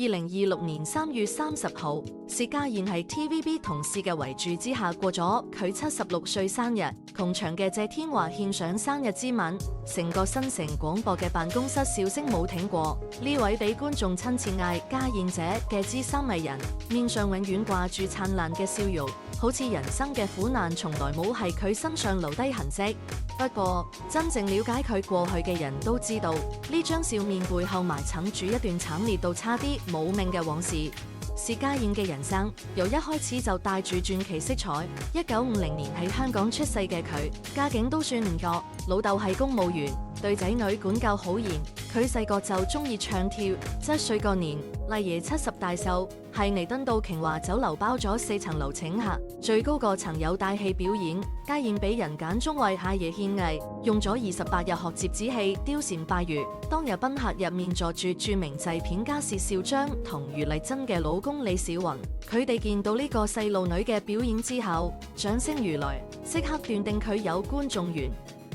2026年3月30號，薛家燕喺 TVB 同事嘅圍住之下過咗佢76歲生日。窮場嘅謝天華獻上生日之吻，成個新城廣播嘅辦公室笑聲冇停過。呢位俾觀眾親切嗌家燕姐嘅資深藝人，面上永遠掛住燦爛嘅笑容，好似人生嘅苦難從來冇喺佢身上留低痕跡。不過，真正了解佢過去嘅人都知道，呢張笑面背後埋藏住一段慘烈到差啲冇命嘅往事。薛家燕嘅人生由一開始就帶住傳奇色彩。1950年喺香港出世嘅佢，家境都算唔錯，老豆係公務員，對仔女管教好嚴。佢細個就中意唱跳，7歲嗰年，麗爺70大壽，喺彌敦道瓊華酒樓包咗4層樓請客，最高個層有大戲表演。家燕俾人揀中為阿爺獻藝，用咗28日學折子戲、貂蟬拜月。當日賓客入面坐住著名製片家薛少章同余麗珍嘅老公李小雲，佢哋見到呢個細路女嘅表演之後，掌聲如雷，即刻斷定佢有觀眾緣。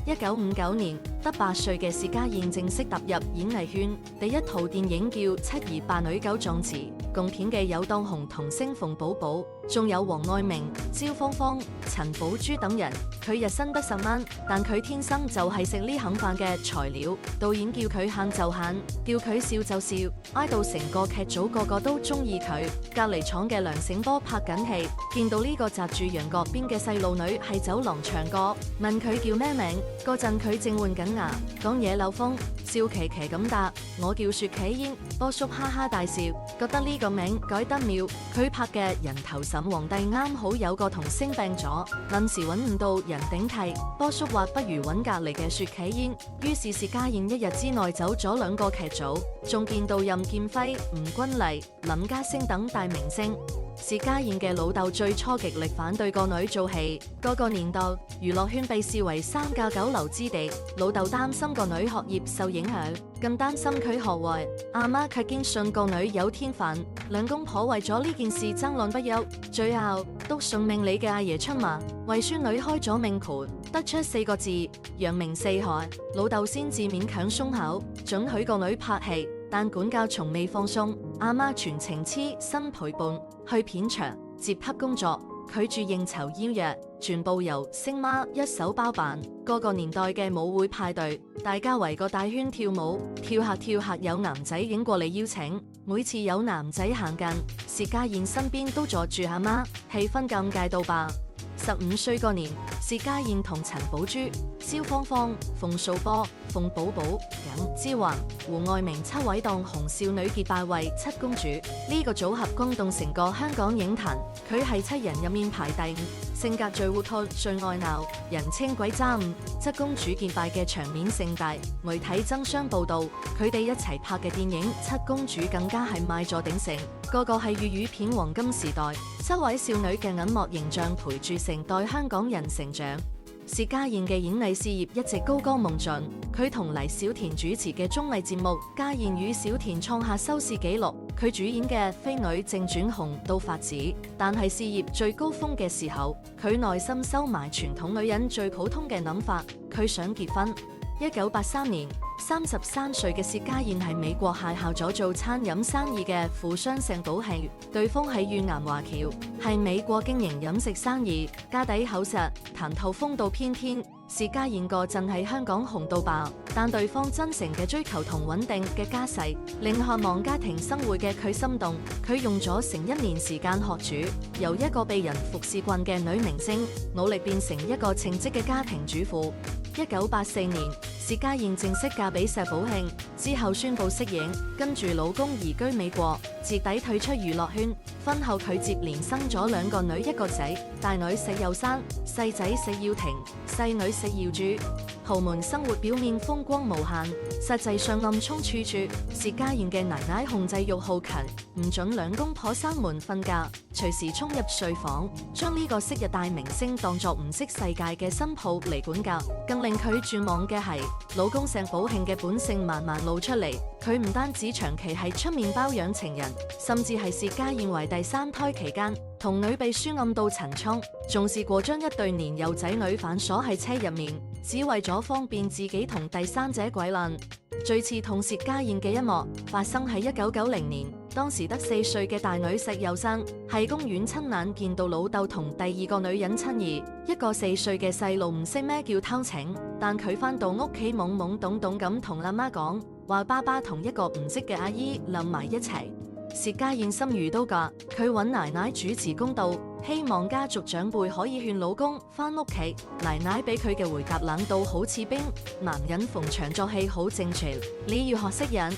1959年，得8歲嘅薛家燕正式踏入演藝圈，第一套電影叫《七兒八女九壯詞》，共片嘅有當紅童星馮寶寶，仲有黃愛明、蕭芳芳、陳寶珠等人。佢日薪得10蚊，但佢天生就係食呢行飯嘅材料。導演叫佢喊就喊，叫佢笑就笑，挨到成個劇組個個都中意佢。隔離廠嘅梁醒波拍緊戲，見到呢個紮住羊角辮嘅細路女喺走廊唱歌，問佢叫咩名。嗰陣佢正換緊牙，講嘢漏風，笑騎騎咁答：我叫薛啟燕。波叔哈哈大笑，覺得呢個名改得妙。佢拍嘅《人頭沈皇帝》啱好有個童星病咗，臨時揾唔到人頂替，波叔話不如揾隔離嘅薛啟燕。於是薛家燕一日之內走咗2個劇組，仲見到任劍輝、吳君麗、林家聲等大明星。薛家燕嘅老豆最初極力反對個女做戲，嗰個年代娛樂圈被視為3教9流之地，老豆擔心個女學業受影響，更擔心佢學壞。阿媽卻堅信個女有天分，兩公婆為咗呢件事爭論不休，最後都順命你嘅阿爺出馬，為孫女開咗命盤，得出4個字：揚名四海。老豆先至勉強鬆口，准許個女拍戲，但管教從未放鬆。阿媽全程黐身陪伴，去片場接洽工作，拒絕應酬邀約，全部由星媽一手包辦。個個年代嘅舞會派對，大家圍個大圈跳舞，跳下有男仔影過嚟邀請。每次有男仔行近，薛家燕身邊都坐住阿媽，氣氛尷尬到爆。15歲嗰年，薛家燕同陳寶珠、蕭芳芳、馮素波、馮寶寶、耿之環、胡愛明7位當紅少女結拜為七公主。呢個組合轟動成個香港影壇，佢係7人入面排第5，性格最活潑、最愛鬧，人稱鬼渣5。七公主結拜嘅場面盛大，媒體爭相報道，佢哋一齊拍嘅電影《七公主》更加係賣座鼎盛，個個係粵語片黃金時代。7位少女嘅銀幕形象陪住成代香港人成長。薛家燕嘅演藝事業一直高歌夢進，佢同黎小田主持嘅綜藝節目《家燕與小田》創下收視紀錄。佢主演嘅《飛女》正轉紅到發紫，但係事業最高峰嘅時候，佢內心收埋傳統女人最普通嘅諗法，佢想結婚。1983年，33歲嘅薛家燕喺美國邂逅咗做餐飲生意嘅富商鄭寶慶，對方喺粵岩華僑，係美國經營飲食生意，家底厚實，談吐風度翩翩。薛家燕嗰陣喺香港紅到爆，但對方真誠嘅追求同穩定嘅家世，令渴望家庭生活嘅佢心動。佢用咗成1年時間學煮，由一個被人服侍慣嘅女明星，努力變成一個稱職嘅家庭主婦。1984年，薛家燕正式嫁俾石寶慶，之後宣布息影，跟住老公移居美國，徹底退出娛樂圈。婚後佢接連生咗2個女1個仔，大女石佑珊，細仔石耀廷，細女石耀珠。豪門生活表面風光無限，實際上暗瘡處處。薛家燕嘅奶奶控制欲好強，唔准兩公婆閂門瞓覺，隨時衝入睡房，將呢個昔日大明星當作唔識世界嘅新抱嚟管教。更令佢絕望嘅係，老公鄭寶慶嘅本性慢慢露出嚟。佢唔單止長期喺出面包養情人，甚至係薛家燕懷第3胎期間，同女秘書暗度陳倉，仲試過將一對年幼仔女反鎖喺車入面，只為咗方便自己同第3者鬼論。最似同薛家燕嘅一幕發生喺1990年，當時得4歲嘅大女石佑生喺公園親眼見到老豆同第二個女人親熱，一個4歲嘅細路唔識咩叫偷情，但佢返到屋企懵懵懂懂咁同阿媽講話爸爸同一個唔識嘅阿姨諗埋一齊。薛家燕心如刀割，佢揾奶奶主持公道，希望家族長輩可以勸老公返屋企。奶奶俾佢嘅回答冷到好似冰，男人逢場作戲好正常，你要學識忍。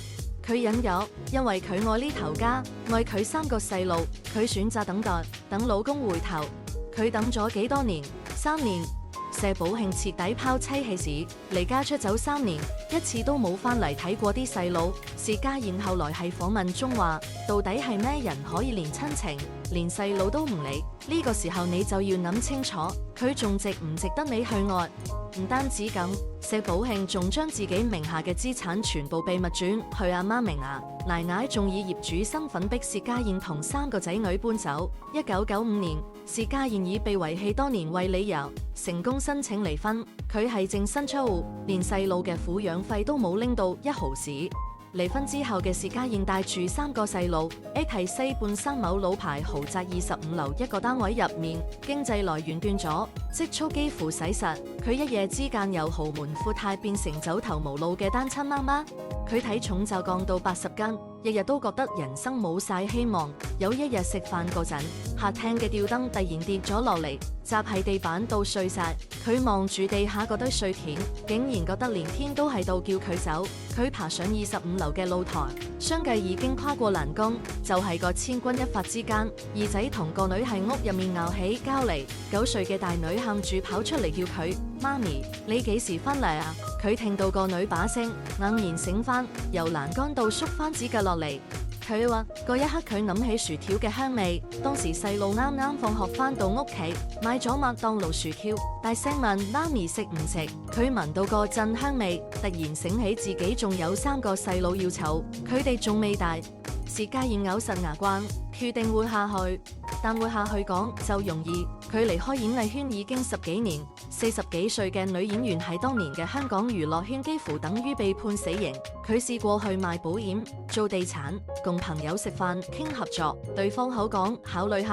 佢忍咗，因為佢愛呢頭家，愛佢3個細路，佢選擇等待，等老公回頭。佢等咗幾多年？3年。謝寶慶徹底拋妻棄子，離家出走3年，一次都冇翻嚟睇過啲細路。薛家燕後來喺訪問中話：到底係咩人可以連親情、連細路都唔理？呢個時候你就要諗清楚，佢仲值唔值得你去愛？唔單止咁，謝寶慶仲將自己名下嘅資產全部秘密轉去阿媽名下，奶奶仲以業主身份逼薛家燕同3個仔女搬走。1995年，薛家燕以被遺棄多年為理由，成功申請離婚。佢係淨身出戶，連細路嘅撫養費都冇拎到1毫子。離婚之後嘅薛家燕帶住3個細路，喺西半山某老牌豪宅25樓一個單位入面，經濟來源斷咗，積蓄幾乎洗實。佢一夜之間由豪門富太變成走投無路嘅單親媽媽。佢體重就降到80斤，日日都覺得人生冇晒希望。有一日食飯嗰陣，客廳嘅吊燈突然跌咗落嚟，砸喺地板到碎晒。佢望住地下嗰堆碎片，竟然覺得連天都喺度叫佢走。佢爬上25樓嘅露台，相繼已經跨過欄杆，就係個千鈞一髮之間，二仔同個女喺屋入面拗起交嚟。9歲嘅大女喊住跑出嚟叫佢：媽咪，你幾時返嚟啊？佢聽到個女把聲，毅然醒返，由欄杆度縮翻指甲落嚟。佢話嗰一刻佢諗起薯條嘅香味，當時細路啱啱放學返到屋企，買咗麥當勞薯條，大聲問媽咪食唔食。佢聞到個陣香味，突然醒起自己仲有3個細路要湊，佢哋仲未大。薛家燕咬實牙關，決定活下去。但活下去講就容易，佢離開演藝圈已經10幾年。40幾歲嘅女演員喺當年嘅香港娛樂圈幾乎等於被判死刑。佢試過去賣保險、做地產，共朋友食飯傾合作，對方口講考慮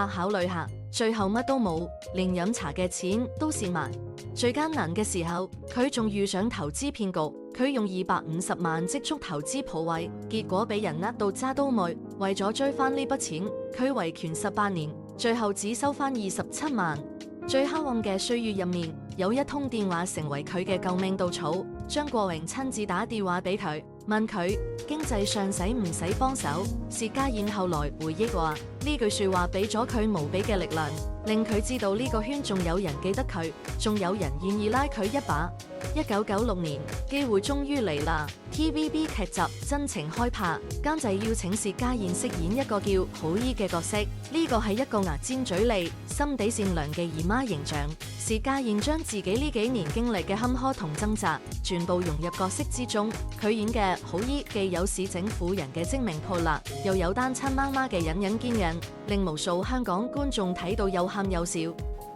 下，最後乜都冇，連飲茶嘅錢都蝕埋。最艱難嘅時候，佢仲遇上投資騙局。佢用250萬積蓄投資鋪位，結果俾人呃到渣都沒。為咗追翻呢筆錢，佢維權18年，最後只收翻27萬。最黑暗嘅歲月入面，有一通電話成為佢嘅救命稻草。張國榮親自打電話俾佢，問佢經濟上使唔使幫手。薛家燕後來回憶話，呢句說話俾咗佢無比嘅力量，令佢知道呢個圈仲有人記得佢，仲有人願意拉佢一把。1996年，機會終於嚟啦！ TVB 劇集《真情》開拍，監製邀請薛家燕飾演一個叫好姨嘅角色，呢個係一個牙尖嘴利、心地善良嘅姨媽形象。薛家燕將自己呢幾年經歷嘅坎坷同掙扎，全部融入角色之中。佢演嘅好姨既有市井婦人嘅精明潑辣，又有單親媽媽嘅隱忍堅韌，令無數香港觀眾睇到又喊又笑。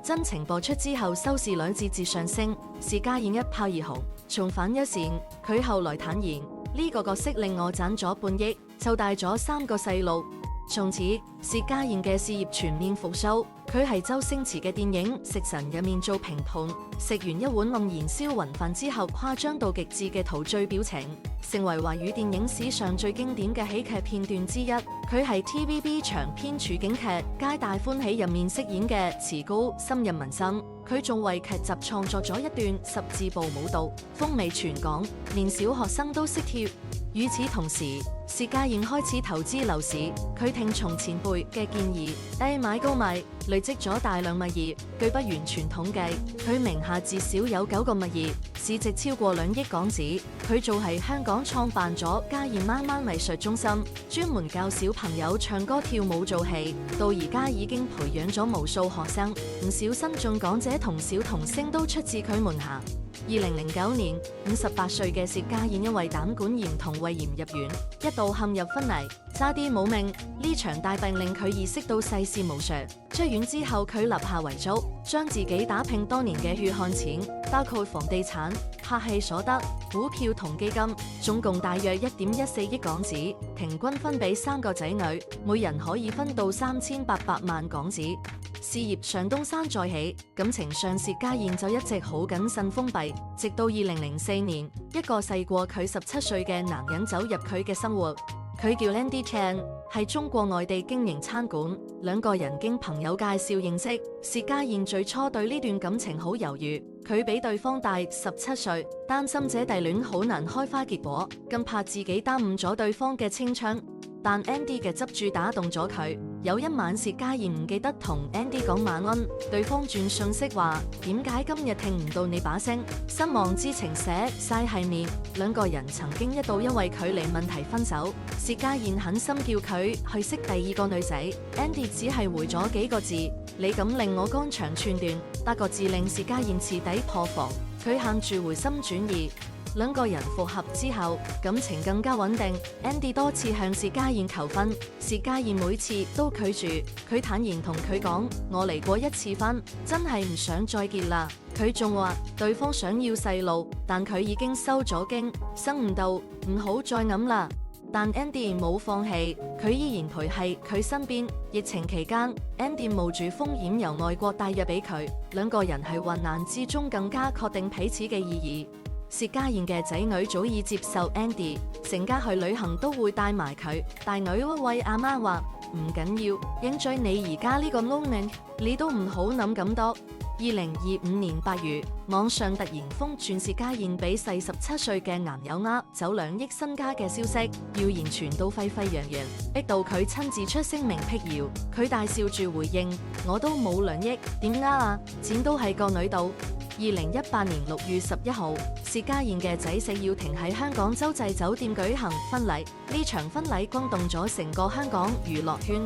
真情播出之後，收視率節節上升，薛家燕一炮而紅，重返一線。佢後來坦言，呢個角色令我賺咗半億，湊大咗3個細路。從此，薛家燕嘅事業全面復甦。佢係周星馳嘅電影《食神》入面做評判，食完一碗黯然銷魂飯之後，誇張到極致嘅陶醉表情，成為華語電影史上最經典嘅喜劇片段之一。佢係 TVB 長篇處境劇《皆大歡喜》入面飾演嘅慈高，深入民心。佢仲為劇集創作咗一段十字步舞蹈，風靡全港，連小學生都識跳。與此同時，薛家燕開始投資樓市，佢聽從前輩嘅建議，低買高賣，累積咗大量物業。據不完全統計，佢名下至少有9個物業，市值超過2億港紙。佢仲係香港創辦咗家燕媽媽藝術中心，專門教小朋友唱歌跳舞做戲，到而家已經培養咗無數學生，唔少新晉港姐同小童星都出自佢門下。2009年，58歲嘅薛家燕因為膽管炎同胃炎入院，一度陷入昏迷，差啲冇命。呢場大病令佢意識到世事無常。出院之後，佢立下遺囑，將自己打拼多年嘅血汗錢，包括房地產、拍戲所得、股票同基金，總共大約1.14億港紙，平均分俾3個仔女，每人可以分到3800萬港紙。事業上東山再起，感情上薛家燕就一直好謹慎封閉，直到2004年，一個細過佢17歲嘅男人走入佢嘅生活。佢叫 Andy Chan， 係中國外地經營餐館，兩個人經朋友介紹認識。薛家燕最初對呢段感情好猶豫，佢比對方大17歲，擔心姐弟戀好難開花結果，更怕自己耽誤咗對方嘅青春。但 Andy 嘅執著打動咗佢。有一晚，薛家燕唔記得同 Andy 講晚安，對方轉訊息話：點解今日聽唔到你把聲？失望之情寫晒係面。兩個人曾經一度因為距離問題分手。薛家燕狠心叫佢去識第二個女仔 ，Andy 只係回咗幾個字：你咁令我肝腸寸斷。8個字令薛家燕徹底破防，佢喊住回心轉意。兩個人復合之後，感情更加穩定。Andy 多次向薛家燕求婚，薛家燕每次都拒絕。佢坦然同佢講：我離過一次婚，真係唔想再結啦。佢仲話對方想要細路，但佢已經收咗經，生唔到，唔好再諗啦。但 Andy 冇放棄，佢依然陪喺佢身邊。疫情期間 ，Andy 冒住風險由外國帶藥俾佢，兩個人喺患難之中更加確定彼此嘅意義。薛家燕嘅仔女早已接受 Andy， 成家去旅行都會帶埋佢。大女喂阿媽話：唔緊要，應追你而家呢個 moment， 你都唔好諗咁多。2025年8月，網上突然瘋傳薛家燕俾47歲嘅男友走2億身家嘅消息，謠言傳到沸沸揚揚，逼到佢親自出聲明辟謠。佢大笑住回應：我都冇2億，點啊？錢都係個女度。2018年6月11號，薛家燕嘅仔石耀廷喺香港洲際酒店舉行婚禮。呢場婚禮轟動咗成個香港娛樂圈。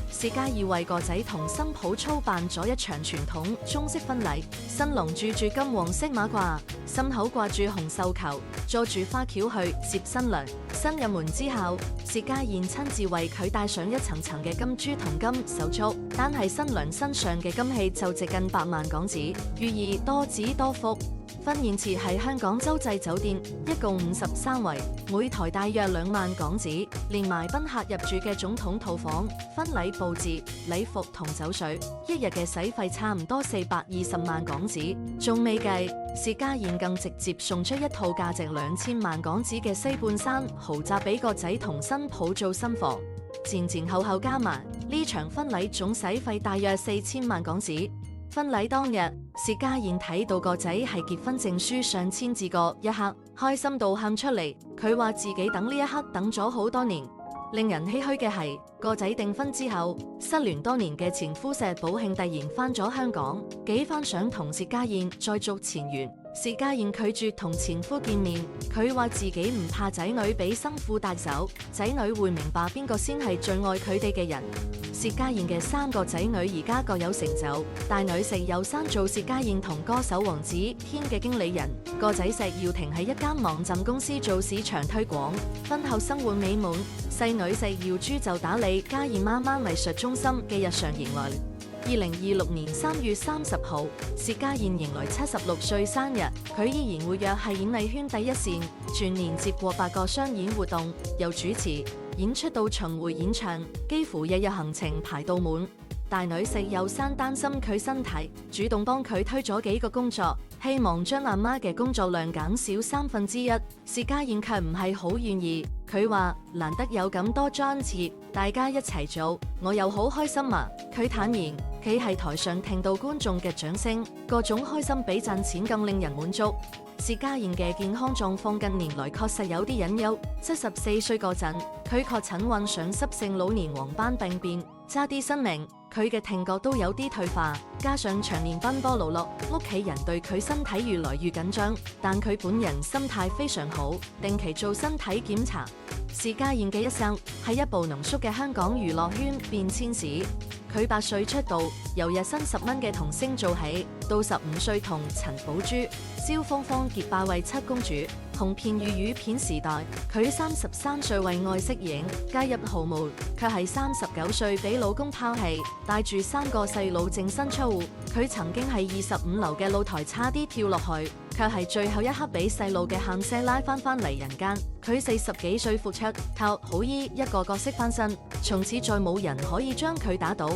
薛家燕為個仔同新抱操辦咗一場傳統中式婚禮，新郎住住金黃色馬褂，心口掛住紅繡球，坐住花轎去接新娘。新入門之後，薛家燕親自為佢戴上一層層嘅金珠同金手鐲，單係新娘身上嘅金器就值近8萬港紙，寓意多子多福。婚宴設喺香港洲際酒店，一共53圍，每台大約2萬港紙，連埋賓客入住嘅總統套房、婚禮佈置、禮服同酒水，一日嘅使費差唔多420萬港紙，仲未計。薛家燕更直接送出一套價值2000萬港紙嘅西半山豪宅俾個仔同新抱做新房，前後加埋呢場婚禮總使費大約4000萬港紙。婚禮當日，薛家燕睇到個仔係結婚證書上簽字個一刻，開心到喊出嚟。佢話自己等呢一刻等咗好多年。令人唏噓嘅係，個仔訂婚之後，失聯多年嘅前夫石寶慶突然返咗香港，幾番想同薛家燕再續前緣。薛家燕拒絕同前夫見面，佢話自己唔怕仔女俾生父帶走，仔女會明白邊個先係最愛佢哋嘅人。薛家燕嘅3個仔女而家各有成就，大女石有山做薛家燕同歌手黃子軒嘅經理人，個仔石耀廷喺一間網站公司做市場推廣，婚後生活美滿。細女石耀珠就打理家燕媽媽藝術中心嘅日常營運。2026年3月30號，薛家燕迎來76歲生日，佢依然活躍喺演藝圈第一線，全年接過8個商演活動，由主持、演出到巡迴演唱，幾乎日日行程排到滿。大女石有山擔心佢身體，主動幫佢推咗幾個工作，希望將阿媽嘅工作量減少1/3。薛家燕卻唔係好願意，佢話難得有咁多張節，大家一齊做，我又好開心啊！佢坦言，企喺台上聽到觀眾嘅掌聲，各種開心比賺錢更令人滿足。薛家燕嘅健康狀況近年來確實有啲隱憂。74歲嗰陣，佢確診患上濕性老年黃斑病變，差啲失明。佢嘅聽覺都有啲退化，加上長年奔波勞碌，屋企人對佢身體越來越緊張。但佢本人心態非常好，定期做身體檢查。薛家燕嘅一生係一部濃縮嘅香港娛樂圈變遷史。佢8歲出道，由日薪10蚊嘅童星做起，到15歲同陳寶珠、蕭芳芳結拜為七公主，紅遍粵語片時代。佢33歲為愛息影，加入豪門，卻係39歲俾老公拋棄，帶住3個細路淨身出戶。佢曾經係25樓嘅露台差啲跳落去，卻係最後一刻俾細路嘅喊聲拉翻嚟人間。佢40幾歲復出，靠好醫一個角色翻身，從此再冇人可以將佢打倒。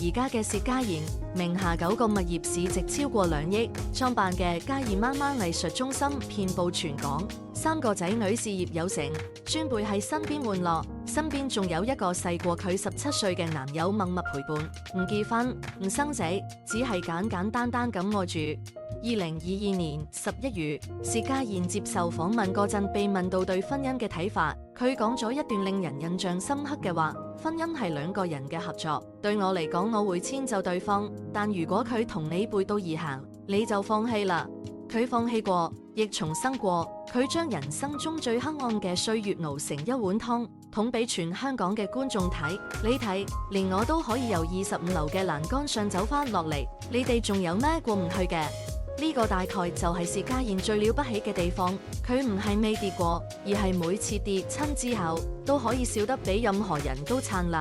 而家嘅薛家燕名下9個物業市值超過2億，創辦嘅家燕媽媽藝術中心遍佈全港，3個仔女事業有成，孫輩喺身邊玩樂，身邊仲有一個細過佢17歲嘅男友默默陪伴，唔結婚唔生仔，只係簡單咁愛住。2022年11月，薛家燕接受訪問嗰陣被問到對婚姻嘅睇法，佢講咗一段令人印象深刻嘅話：婚姻係2個人嘅合作，對我嚟講，我會遷就對方，但如果佢同你背道而行，你就放棄啦。佢放棄過，亦重生過，佢將人生中最黑暗嘅歲月熬成一碗湯，捧俾全香港嘅觀眾睇。你睇，連我都可以由25樓嘅欄杆上走翻落嚟，你哋仲有咩過唔去嘅？呢個大概就係薛家燕最了不起嘅地方，佢唔係未跌過，而係每次跌親之後都可以笑得比任何人都燦爛。